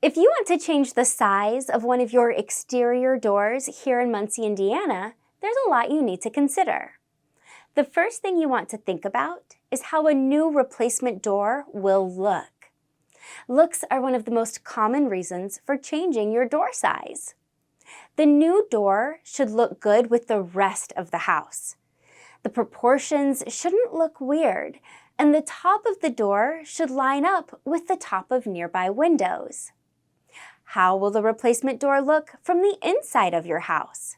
If you want to change the size of one of your exterior doors here in Muncie, Indiana, there's a lot you need to consider. The first thing you want to think about is how a new replacement door will look. Looks are one of the most common reasons for changing your door size. The new door should look good with the rest of the house. The proportions shouldn't look weird, and the top of the door should line up with the top of nearby windows. How will the replacement door look from the inside of your house?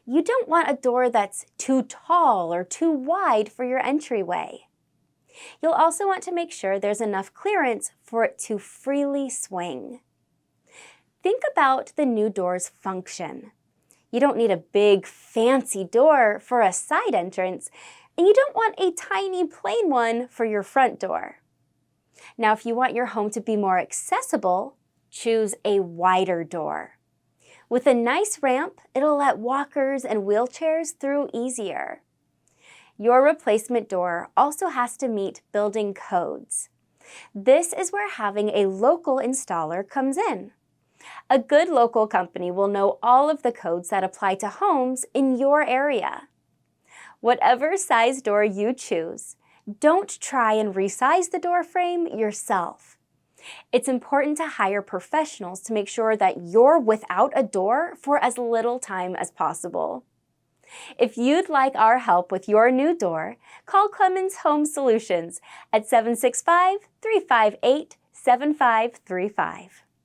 You don't want a door that's too tall or too wide for your entryway. You'll also want to make sure there's enough clearance for it to freely swing. Think about the new door's function. You don't need a big, fancy door for a side entrance, and you don't want a tiny, plain one for your front door. Now, if you want your home to be more accessible, choose a wider door. With a nice ramp, it'll let walkers and wheelchairs through easier. Your replacement door also has to meet building codes. This is where having a local installer comes in. A good local company will know all of the codes that apply to homes in your area. Whatever size door you choose, don't try and resize the door frame yourself. It's important to hire professionals to make sure that you're without a door for as little time as possible. If you'd like our help with your new door, call Clemens Home Solutions at 765-358-7535.